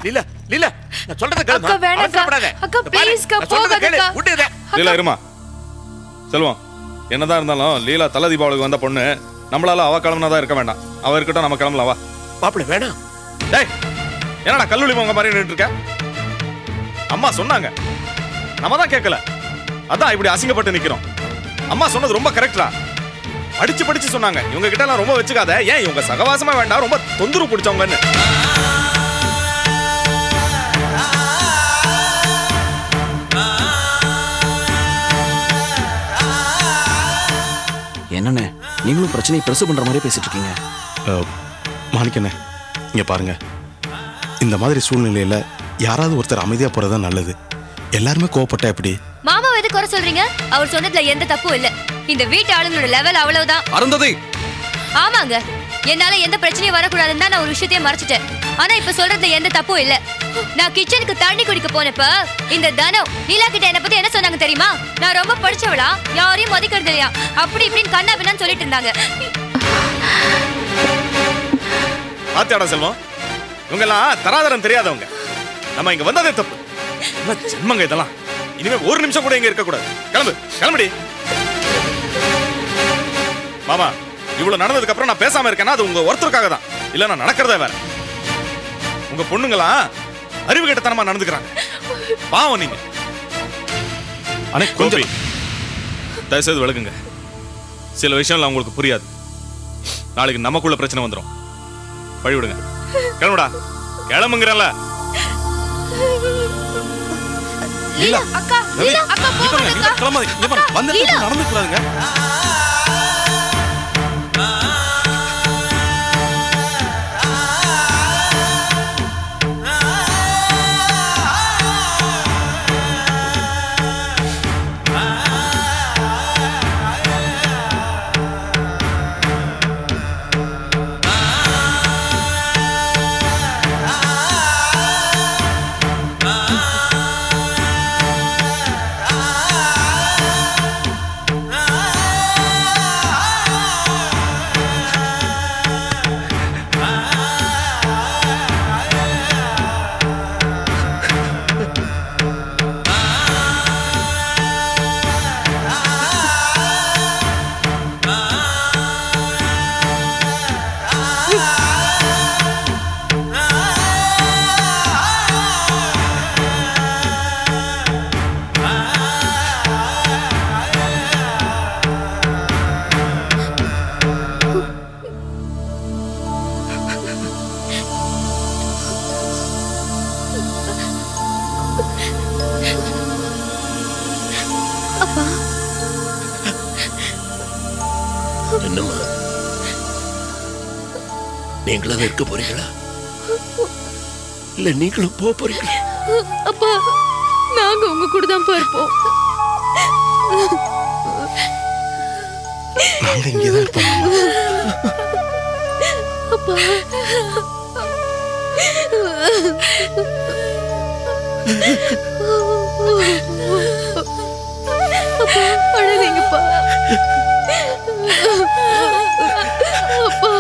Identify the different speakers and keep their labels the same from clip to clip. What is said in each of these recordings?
Speaker 1: லீலா லீலா நான் சொல்றத கேளு.
Speaker 2: அக்கா வேணாம் அக்கா ப்ளீஸ் கா போகாதக்கா.
Speaker 3: லீலா இருமா. செல்வம் என்னதான் இருந்தாலும் லீலா தல தீபாவளிக்கு வந்த பொண்ணு. நம்மளால அவ கிளம்புனாதான் இருக்க வேண்டாம். அவ இருக்கட்டும், நம்ம கிளம்பலாம் வா.
Speaker 1: மாப்பிள்ள வேணாம்.
Speaker 3: டேய் என்னடா கல்லூரி போங்க மாதிரி நின்னுட்டு இருக்க? அம்மா சொன்னாங்க, நம்ம தான் கேட்கல. அதான் இப்படி அசிங்கப்பட்டு நிக்கிறோம். அம்மா சொன்னது ரொம்ப கரெக்டா. அடிச்சு படிச்சு சொன்னாங்க. இவங்க கிட்ட எல்லாம் ரொம்ப வச்சுக்காத. ஏன் இவங்க சகவாசமா வேண்டாம், ரொம்ப தொந்தரவு பிடிச்சவங்கன்னு.
Speaker 4: என்னண்ணே நீங்களும் பிரச்சனையை பெருசு பண்ற மாதிரி பேசிட்டு இருக்கீங்க.
Speaker 5: மாணிக்கண்ணே இங்க பாருங்க, இந்த மாதிரி சூழ்நிலையில யாராவது ஒருத்தர் அமைதியா போறதுதான் நல்லது. எல்லாருமே கோவப்பட்டா எப்படி?
Speaker 6: மாமா எது குறை சொல்றீங்க? அவர் சொன்னதுல எந்த தப்பும் இல்ல. இந்த வீட்டு ஆளுங்களோட லெவல் அவ்வளவுதான்.
Speaker 4: அருந்ததி.
Speaker 6: ஆமாங்க, என்னால எந்த பிரச்சனையும் வரக்கூடாதுன்னு தான் நான் ஒரு விஷயத்தையே மறைச்சிட்டேன். ஆனா இப்ப சொல்றதுல எந்த தப்பும் இல்ல. நான் கிச்சனுக்கு தண்ணி குடிக்க போனப்ப இந்த தனம் நீலா கிட்ட என்ன பத்தி என்ன சொன்னாங்க தெரியுமா? நான் ரொம்ப படிச்சவளா, யாரையும் மதிக்கிறது இல்லையா, அப்படி இப்படின்னு கண்ணா பின்னான்னு சொல்லிட்டு இருந்தாங்க.
Speaker 3: பாத்தியாடா செல்வம், இவங்க எல்லாம் தராதரம் தெரியாதவங்க. நம்ம இங்க வந்ததே தப்பு. ஜென்மங்க இதெல்லாம். இனிமே ஒரு நிமிஷம் கூட இங்க இருக்க கூடாது. கிளம்பு கிளம்புடி. மாமா இவ்வளவு நடந்ததுக்கு அப்புறம் நான் பேசாம இருக்கேன்னா அது உங்க ஒருத்தருக்காக தான். இல்ல நான் நடக்கிறதே வேற. உங்க பொண்ணுங்களா அறிவு கெட்டத்தனமா நடந்துக்கிறாங்க. பாவம் நீங்க. அனே கோபி தயவுசெய்து விளக்குங்க. சில விஷயம்லாம் உங்களுக்கு புரியாது. நாளைக்கு நமக்குள்ள பிரச்சனை வந்துடும். வழி விடுங்க. கிளம்புடா. கிளம்புங்கிறல்ல.
Speaker 2: லீலா அக்கா போகாதக்கா.
Speaker 5: கிளம்பாதீங்க. இங்க பாருங்க, வந்த இடத்துல நடந்து கூடாதுங்க.
Speaker 1: என்னம்மா நீங்களும் இருக்க போறீங்களா? இல்ல நீங்களும் போக போறீங்களா?
Speaker 2: அப்பா நாங்க உங்க கூட தான் இருப்போம்.
Speaker 5: நாங்க இங்கதான் இருப்போம்.
Speaker 2: அப்பா அழாதீங்கப்பா. அப்பா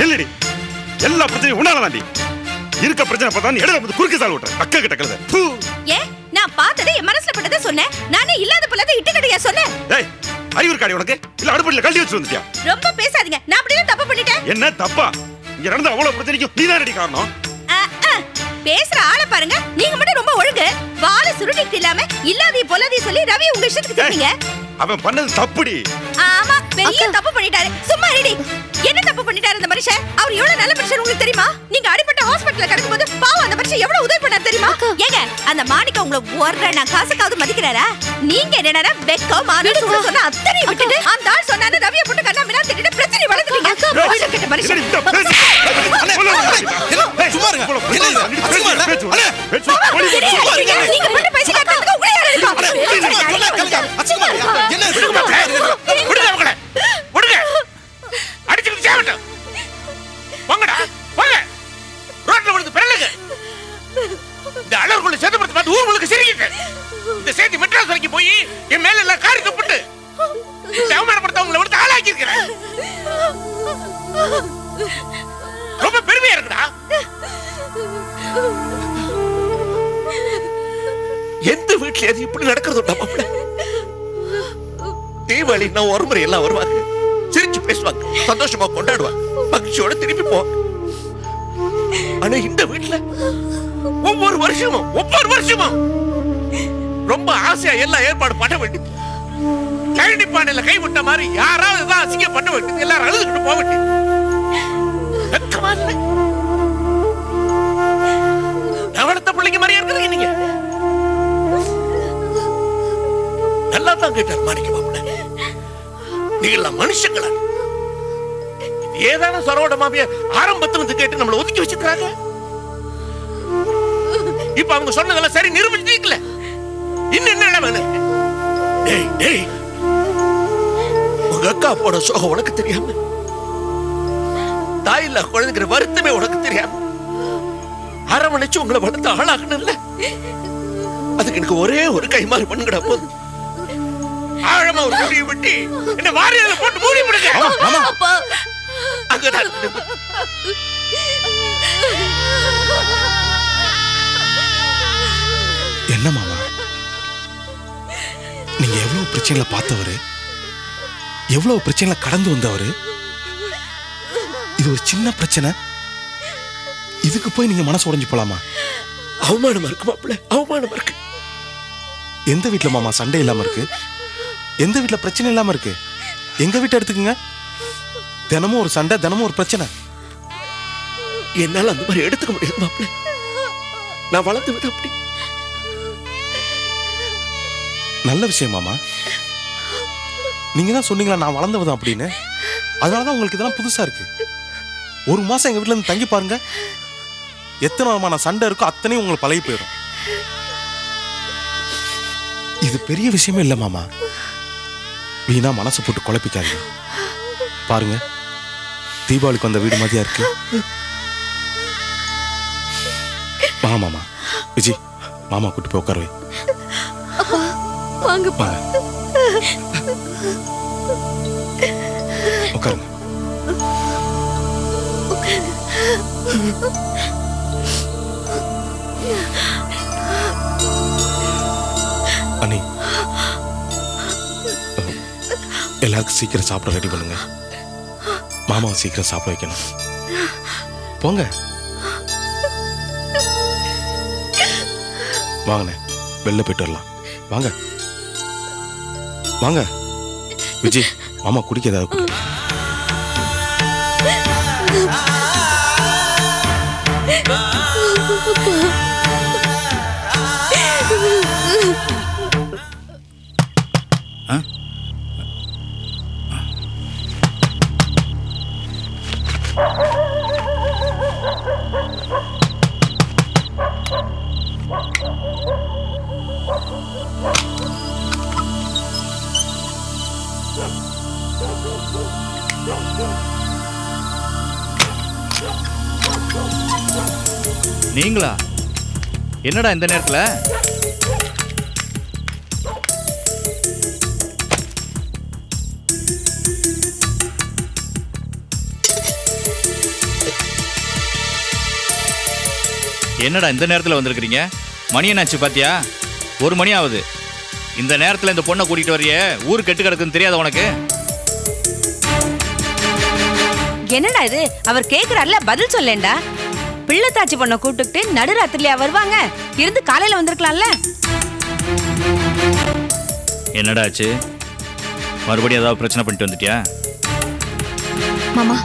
Speaker 3: இல்லடி எல்லா பிரச்சனையும் உன்னால தாண்டி. இருக்க பிரச்சனை பார்த்தா நீ இடல வந்து குறுக்கு சால் ஓட்டுற. அக்க கிட்ட கலத.
Speaker 7: ஏ நான் பார்த்ததே என் மனசுல பட்டதை சொன்னேன். நானே இல்லாத பொல்லாத இட்டுக்கடையா சொன்னேன்.
Speaker 3: ஏய் அறிவு காடி உனக்கு இல்ல அடுப்புல கழட்டி வச்சு வந்துட்டியா?
Speaker 7: ரொம்ப பேசாதீங்க. நான் அப்படியே தப்பு பண்ணிட்டேன்.
Speaker 3: என்ன தப்பா? இங்க நடந்த அவ்வளவு பிரச்சனைக்கு நீ தான் ரெடி காரணம்.
Speaker 7: பேசுற ஆளை பாருங்க. நீங்க மட்டும் ரொம்ப ஒழுங்கு. வாளை சுருட்டிட்டு இல்லாம இல்லாதே பொல்லாதே சொல்லி ரவி உங்க இஷ்டத்துக்கு திட்டீங்க.
Speaker 3: அவன் பண்ணது தப்புடி.
Speaker 7: ஆமா பெரிய தப்பு பண்ணிட்டாரு. சும்மா இருடி. என்ன தப்பு பண்ணிட்டாரு அந்த மனுஷன்? அவர் எவ்வளவு நல்ல மனுஷன் உங்களுக்கு தெரியுமா? நீங்க அடிபட்ட ஹாஸ்பிடல்ல கிடக்கும்போது பாவம் அந்த மனுஷன் எவ்வளவு உதவி பண்ணாரு தெரியுமா? ஏங்க அந்த மாணிக்க உங்களை ஒரு நான் காசுக்காவது மதிக்கிறாரா? நீங்க என்னடா வெக்கம் மானம் சொன்னா அத்தனை விட்டுட்டு அந்த ஆள் சொன்னாரு ரவியை போட்டு கண்ணா மினா திட்டிட்டு பிரச்சனை வளர்த்துட்டீங்க. மனுஷன் மனுஷன்
Speaker 5: சும்மா இருங்க.
Speaker 7: நீங்க பண்ண பேசிட்டு உங்களை யாரு இருக்கா?
Speaker 5: என்ன
Speaker 1: போய் என் மேல எல்லாம் காரி துப்பிட்டு அவமானப்படுத்த உங்களை விட்டு ஆளாக்கி இருக்கிறேன். ரொம்ப பெருமையா இருக்குடா. எந்த வீட்டுல அது இப்படி நடக்கிறது மாப்பிள்ள? தீபாவளினா ஒரு முறை எல்லாம் வருவாங்க, சிரிச்சு பேசுவாங்க, சந்தோஷமா கொண்டாடுவாங்க, மகிழ்ச்சியோட திருப்பி போவாங்க. ஆனா இந்த வீட்டுல ஒவ்வொரு வருஷமும் ரொம்ப ஆசையா எல்லாம் ஏற்பாடு பண்ண வேண்டியது. கழனி பானையில கை விட்ட மாதிரி யாராவது தான் அசிங்கம் பண்ண வேண்டியது, எல்லாரும் அழுதுகிட்டு போக வேண்டியது. நவளத்த பிள்ளைங்க மாதிரியா இருக்கிறீங்க நீங்க. நல்லா தான் கேட்டார் மாணிக்க மாப்பிள்ள, நீங்க மனுஷங்களா? ஏதான சரோட மாமிய ஆரம்பத்துல கேட்டு நம்மளை ஒதுக்கி வச்சிருக்காங்க. இப்ப அவங்க சொன்னதெல்லாம் சரி நிரூபிச்சிட்டீங்களே, இன்னும் என்ன வேணும்? டேய் டேய், உங்க அக்கா போட சோகம் உனக்கு தெரியாம, தாயில்லா குழந்தைங்கிற வருத்தமே உனக்கு தெரியாம அரவணைச்சு உங்களை வளர்த்து ஆளாகணும்ல. அதுக்கு எனக்கு ஒரே ஒரு கைமாறு பண்ணுங்கடா போதும். ஆழமா ஒரு முடிவு விட்டு என்ன வாரியில போட்டு மூடி விடுங்க. அங்கதான்
Speaker 5: என்ன மாமா, நீங்க எவ்வளவு பிரச்சனைகளை பார்த்தவரு, எவ்வளவு பிரச்சனைகளை கடந்து வந்தவரு. இது ஒரு சின்ன பிரச்சனை, இதுக்கு போய் நீங்க மனசு உடைஞ்சு போலாமா?
Speaker 1: அவமானமா இருக்கு மாப்பிள்ள, அவமானமா இருக்கு.
Speaker 5: எந்த வீட்டுல மாமா சண்டை இல்லாம இருக்கு? எந்த வீட்டுல பிரச்சனை இல்லாம இருக்கு? எங்க வீட்டை எடுத்துக்குங்க, தினமும் ஒரு சண்டை, தினமும் ஒரு பிரச்சனை.
Speaker 1: என்னால அந்த மாதிரி எடுத்துக்க முடியாது மாப்பிள்ள. நான் வளர்ந்து விட அப்படி.
Speaker 5: நல்ல விஷயம் மாமா, நீங்க தான் சொன்னீங்களா நான் வளர்ந்தவதான் அப்படின்னு. அதனாலதான் உங்களுக்கு இதெல்லாம் புதுசா இருக்கு. ஒரு மாசம் எங்க வீட்டுல இருந்து தங்கி பாருங்க, எத்தனை விதமான சண்டை இருக்கோ அத்தனையும் உங்களுக்கு பழகி போயிடும். இது பெரிய விஷயமே இல்ல மாமா, வீணா மனசு போட்டு குழப்பிக்காதீங்க. பாருங்க, தீபாவளிக்கு வந்த வீடு மாதிரியா இருக்கு. வா மாமா. விஜய், மாமா கூட்டு போய் உட்காருவே.
Speaker 2: வாங்கப்பா.
Speaker 5: உட்காருங்க. அண்ணி, எல்லாருக்கும் சீக்கிரம் சாப்பிட ரெடி பண்ணுங்க. மாமாவை சீக்கிரம் சாப்பிட வைக்கணும். போங்க. வாங்கண்ணே, வெளில போயிட்டு வரலாம். வாங்க வாங்க. விஜய், மாமா குடிக்க ஏதாவது கொடு.
Speaker 8: நீங்களா? என்னடா இந்த நேரத்துல? என்னடா இந்த நேரத்துல வந்திருக்கீங்க? மணி என்னாச்சு பாத்தியா? 1 மணி ஆகுது. இந்த நேரத்துல இந்த பொண்ணை கூட்டிட்டு வரையே, ஊர் கெட்டு கிடக்குன்னு தெரியாத உனக்கு?
Speaker 7: என்னடா இது? அவர் கேக்குறாருல, பதில் சொல்லேண்டா. பிள்ளைத்தாச்சி பொண்ணை கூப்பிட்டுட்டு நடுராத்திரியா வருவாங்க? இருந்து காலையில வந்திருக்கலாம்ல.
Speaker 8: என்னடா ஆச்சு? மறுபடியும் ஏதாவது பிரச்சனை பண்ணிட்டு வந்துட்டியா?
Speaker 6: மாமா,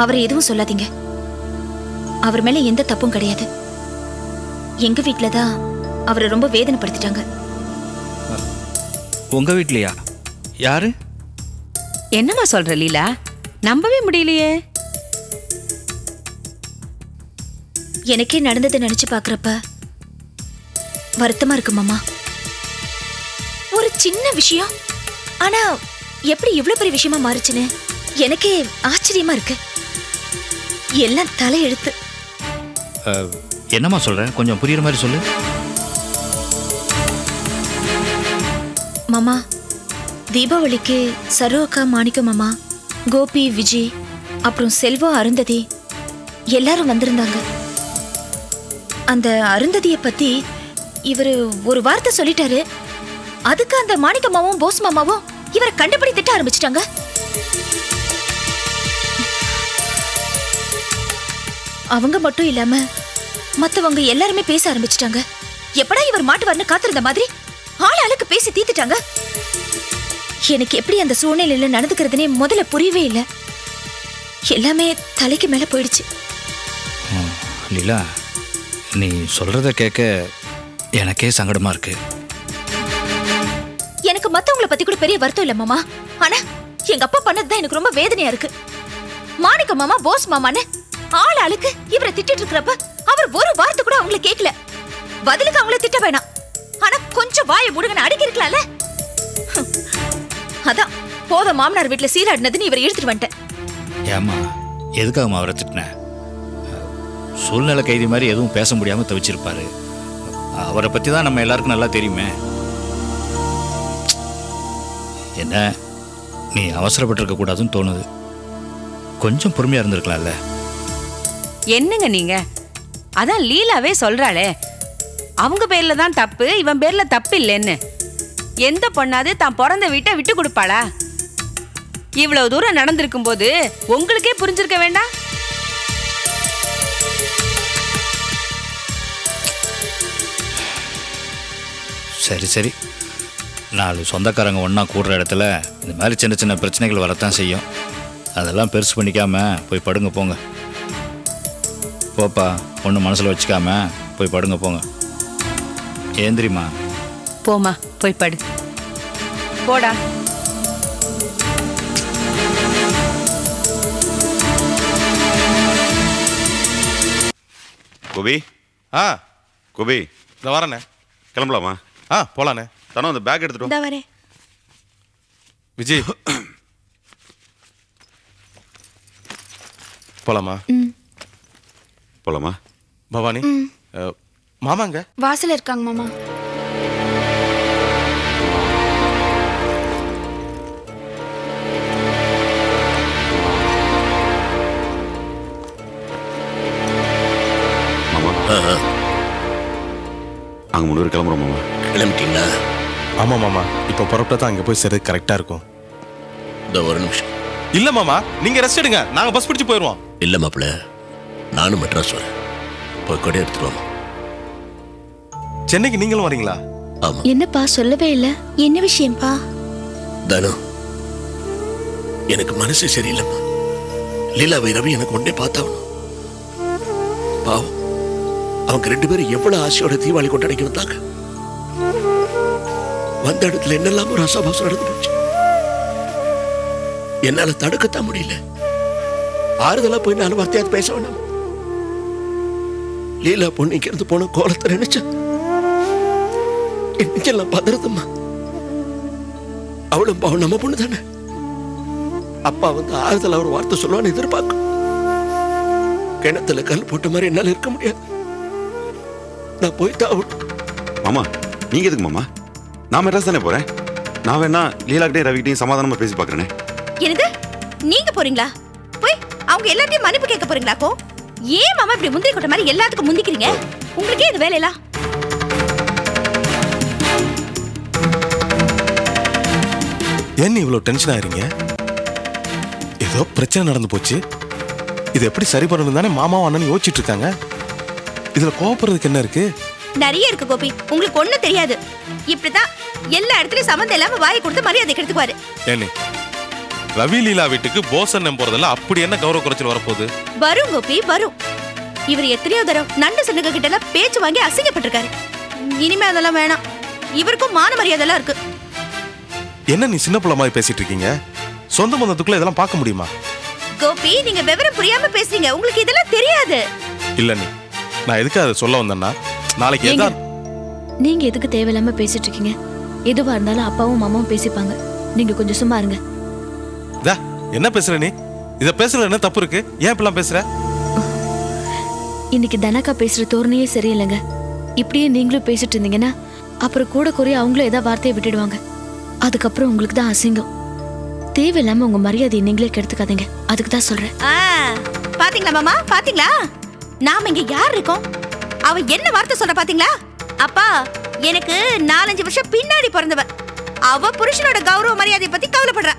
Speaker 6: அவரை எதுவும் சொல்லாதீங்க. அவர் மேல எந்த தப்பும் கிடையாது. எங்க வீட்டுல தான் அவரை ரொம்ப வேதனைப்படுத்திட்டாங்க.
Speaker 8: உங்க வீட்லயா? யாரு?
Speaker 7: என்னமா சொல்ற லீலா? நம்பவே முடியலையே.
Speaker 6: எனக்கே நடந்ததை நினைச்சு பாக்குறப்ப வருத்தமா இருக்கு மாமா. ஒரு சின்ன விஷயம், ஆனா எப்படி இவ்வளவு பெரிய விஷயமா மாறுச்சுன்னு எனக்கே ஆச்சரியமா இருக்கு. எல்லாம் தலையெழுத்து.
Speaker 8: என்னம்மா சொல்ற? கொஞ்சம் புரியுற மாதிரி சொல்லு.
Speaker 9: மாமா, தீபாவளிக்கு சரு அக்கா, மாணிக்கம் மாமா, கோபி, விஜய், அப்புறம் செல்வம், அருந்ததி எல்லாரும் வந்திருந்தாங்க. அந்த அருந்ததியை பத்தி இவரு ஒரு வார்த்தை சொல்லிட்டாரு. அதுக்கு அந்த மாணிக்கம்மாவும் போஸ் மாமாவும் இவரை கண்டுபிடி திட்ட ஆரம்பிச்சிட்டாங்க. அவங்க மட்டும் இல்லாம மத்தவங்க எல்லாருமே பேச ஆரம்பிச்சிட்டாங்க. எப்படா இவர் மாட்டுவார்னு காத்திருந்த மாதிரி ஆளாளுக்கு பேசி தீத்துட்டாங்க. எனக்கு எப்படி அந்த சூழ்நிலையில நடந்துக்கிறதுனே முதல்ல புரியவே இல்லை. எல்லாமே தலைக்கு மேல போயிடுச்சு.
Speaker 8: லீலா, நீ சொல்றத கேட்க எனக்கே சங்கடமா இருக்கு.
Speaker 9: எனக்கு மத்தவங்கள பத்தி கூட பெரிய வருத்தம் இல்ல மாமா. ஆனா எங்க அப்பா பண்ணதுதான் எனக்கு ரொம்ப வேதனையா இருக்கு. மாணிக்க மாமா, போஸ் மாமான்னு ஆளாளுக்கு இவரை திட்டிட்டு இருக்கிறப்ப அவர் ஒரு வார்த்தை கூட அவங்கள கேட்கல. பதிலுக்கு அவங்கள திட்ட வேணாம், ஆனா கொஞ்சம் வாயை முடுங்கன்னு அடக்கி இருக்கலாம்ல. அதான் போத மாமனார் வீட்டுல சீராடினதுன்னு இவரை இழுத்துட்டு வந்துட்டேன்.
Speaker 8: ஏமா, எதுக்காக அவரை திட்டின? சூழ்நிலை கைதி மாதிரி எதுவும் பேச முடியாம தவிச்சிருப்பாரு. அவரை பத்தி தான் நம்ம எல்லாருக்கும் நல்லா தெரியுமே. என்ன, நீ அவசரப்பட்டிருக்க கூடாதுன்னு தோணுது. கொஞ்சம் பொறுமையா இருந்திருக்கலாம்ல.
Speaker 7: என்னங்க நீங்க? அதான் லீலாவே சொல்றாளே, அவங்க பேர்ல தான் தப்பு, இவன் பேர்ல தப்பு இல்லைன்னு. எந்த பொண்ணாவது தான் பிறந்த வீட்டை விட்டு கொடுப்பாளா? இவ்வளவு தூரம் நடந்திருக்கும் போது உங்களுக்கே புரிஞ்சிருக்க வேண்டாம்?
Speaker 8: சரி சரி, 4 சொந்தக்காரங்க ஒன்றா கூடுற இடத்துல இந்த மாதிரி சின்ன சின்ன பிரச்சனைகள் வரத்தான் செய்யும். அதெல்லாம் பெருசு பண்ணிக்காம போய் படுங்க போங்க. போப்பா, ஒன்று மனசில் வச்சுக்காம போய் படுங்க போங்க. ஏந்திரிமா.
Speaker 7: போமா, போய் படு. போடா.
Speaker 10: கோபி. கோபி,
Speaker 5: இந்த வரேண்ணே.
Speaker 10: கிளம்பலாமா?
Speaker 5: போலாண்ணே.
Speaker 10: தானே அந்த பேக் எடுத்துட்டு
Speaker 7: வரேன்.
Speaker 5: விஜய், போலாமா?
Speaker 10: போலாமா?
Speaker 5: பவானி, மாமாங்க
Speaker 2: வாசல்ல இருக்காங்க மாமா.
Speaker 10: அங்க 3 பேர் கிளம்புறோம் மாமா.
Speaker 1: கிளம்பிட்டீங்களா?
Speaker 5: ஆமா மாமா, இப்போ புறப்பட்டா தான் அங்க போய் சேர்றது கரெக்டா இருக்கும்.
Speaker 1: இந்த ஒரு நிமிஷம்.
Speaker 5: இல்ல மாமா, நீங்க ரெஸ்ட் எடுங்க, நாங்க பஸ் பிடிச்சு போயிடுவோம்.
Speaker 1: இல்ல மாப்பிள்ள, நானும் மெட்ராஸ் வரேன். போய் கொடை எடுத்துருவோமா?
Speaker 5: சென்னைக்கு நீங்களும் வரீங்களா?
Speaker 1: ஆமா.
Speaker 9: என்னப்பா சொல்லவே இல்ல? என்ன விஷயம்ப்பா?
Speaker 1: தனு, எனக்கு மனசு சரியில்லைம்மா. லீலாவை ரவி எனக்கு ஒன்னே பார்த்தாவணும். பாவம், அவங்க 2 பேரும் எவ்வளவு ஆசையோட தீபாவளி கொண்டாடிக்கு வந்தாங்க. வந்த இடத்துல என்னெல்லாம் ஒரு அசபாசம் நடந்து போச்சு. என்னால தடுக்கத்தான் முடியல. ஆறுதலா போய் 4 வார்த்தையாவது பேச வேண்டாம். லீலா பொண்ணு இங்க இருந்து போன கோலத்தை நினைச்சா என்னெல்லாம் பதறதும்மா. அவளும் பாவம் நம்ம பொண்ணு தானே. அப்பா வந்து ஆறுதலா ஒரு வார்த்தை சொல்லுவான்னு எதிர்பார்க்கும். கிணத்துல கல் போட்ட மாதிரி என்னால இருக்க முடியாது. நான் போய்தான்.
Speaker 10: மாமா, நீங்க எதுக்கு மாமா? நான் மெட்ராஸ் தானே போறேன். நான் வேணா லீலாக்கிட்டையும் ரவிக்கிட்டையும் சமாதானமா பேசி பாக்குறேனே.
Speaker 7: என்னது, நீங்க போறீங்களா? போய் அவங்க எல்லாத்தையும் மன்னிப்பு கேட்க போறீங்களாக்கோ? ஏன் மாமா இப்படி முந்திரி கொட்ட மாதிரி எல்லாத்துக்கும் முந்திக்கிறீங்க? உங்களுக்கே இது வேலையில?
Speaker 5: ஏன் இவ்வளவு டென்ஷன் ஆகிறீங்க? ஏதோ பிரச்சனை நடந்து போச்சு, இது எப்படி சரி பண்ணணும் தானே மாமாவும் அண்ணனும் யோசிச்சுட்டு இருக்காங்க. இதுல கோவப்படுறதுக்கு என்ன இருக்கு?
Speaker 7: நிறைய இருக்கு கோபி, உங்களுக்கு ஒண்ணும் தெரியாது. இப்படிதான் எல்லா இடத்துலயும் சம்மந்தம் இல்லாம வாயை கொடுத்து மரியாதை கெடுத்துக்குவாரு.
Speaker 5: ஏன்னு ரவி லீலா வீட்டுக்கு போசன் போறதெல்லாம் அப்படி என்ன கௌரவ குறைச்சல் வரப்போகுது?
Speaker 7: வரும் கோபி, வரும். இவர் எத்தனையோ தரம் நண்டு சண்டைங்க கிட்ட எல்லாம் பேச்சு வாங்கி அசிங்கப்பட்டிருக்காரு. இனிமே அதெல்லாம் வேணாம். இவருக்கும் மான மரியாதை எல்லாம் இருக்கு.
Speaker 5: என்ன நீ சின்ன பிள்ளை மாதிரி பேசிட்டு இருக்கீங்க? சொந்த பந்தத்துக்குள்ள இதெல்லாம் பார்க்க முடியுமா?
Speaker 7: கோபி, நீங்க விவரம் புரியாம பேசுறீங்க. உங்களுக்கு இதெல்லாம் தெரியாது.
Speaker 5: இல்ல நீ, நான் எதுக்கு அதை சொல்ல வந்தேன்னா, நாளைக்கு எதா
Speaker 2: நீங்க எதுக்கு தேவையில்லாம பேசிட்டு இருக்கீங்க? எதுவா இருந்தாலும் அப்பாவும் மாமாவும் பேசிப்பாங்க. நீங்க கொஞ்சம் சும்மா இருங்க.
Speaker 5: என்ன பேசுற நீ? இத பேசுறது என்ன தப்பு இருக்கு? ஏன் இப்பெல்லாம் பேசுற?
Speaker 2: இன்னைக்கு தனக்கா பேசுற தோரணையே சரியில்லைங்க. இப்படியே நீங்களும் பேசிட்டு இருந்தீங்கன்னா அப்புறம் கூட குறைய அவங்களும் ஏதாவது வார்த்தையை விட்டுடுவாங்க. அதுக்கப்புறம் உங்களுக்கு தான் அசிங்கம். தேவையில்லாம உங்க மரியாதையை நீங்களே கெடுத்துக்காதீங்க. அதுக்கு தான் சொல்றேன்.
Speaker 7: பாத்தீங்களா மாமா, பாத்தீங்களா நாம இங்க யார் இருக்கோம்? அவ என்ன வார்த்தை சொல்ற பாத்தீங்களா? அப்பா எனக்கு 4-5 வருஷம் பின்னாடி பிறந்தவ. அவ புருஷனோட கௌரவ மரியாதையை பத்தி கவலைப்படுறா.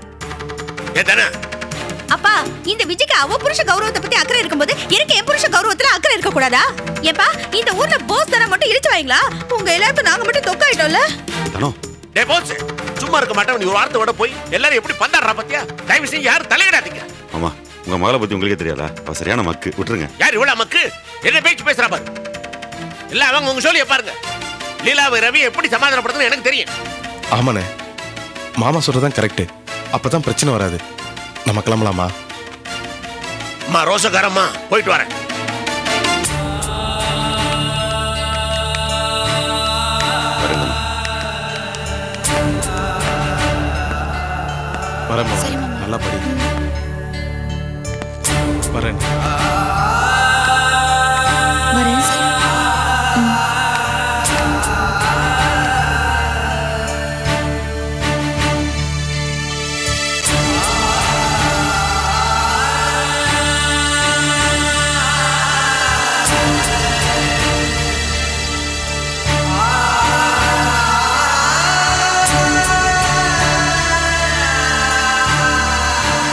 Speaker 7: அப்பா இந்த விஜய்க்கு அவ புருஷ கௌரவத்தை பத்தி அக்கறை இருக்கும்போது எனக்கு என் புருஷ கௌரவத்துல அக்கறை இருக்க கூடாதா? ஏப்பா இந்த ஊர்ல போஸ் தான மட்டும் இழுத்து வாங்களா? உங்க எல்லாருக்கும் நாங்க மட்டும் தொக்காயிட்டோம்ல.
Speaker 1: டேய் போஸ், சும்மா இருக்க மாட்டேன். நீ ஒரு வார்த்தை விட போய் எல்லாரும் எப்படி பந்தாடுறா பாத்தியா? தயவு செஞ்சு யாரும் தலையிடாதீங்க.
Speaker 10: ஆமா, உங்க மகளை பத்தி உங்களுக்கே தெரியாதா? அவ சரியான மக்கு, விட்டுருங்க.
Speaker 1: யார் இவ்வளவு மக்கு? என்ன பேச்சு பேசுறா பாரு. இல்ல அவங்க உங்க சொல்லிய பாருங்க. லீலாவை ரவி எப்படி சமாதானப்படுத்துன்னு எனக்கு தெரியும்.
Speaker 5: ஆமாண்ணே, மாமா சொல்றதுதான் கரெக்ட். அப்பதான் பிரச்சனை வராது. நம்ம கிளம்பலாமா?
Speaker 1: அம்மா ரோசக்காரம்மா, போயிட்டு வரேன்.
Speaker 5: வரேன், நல்லா படி. வரேன்.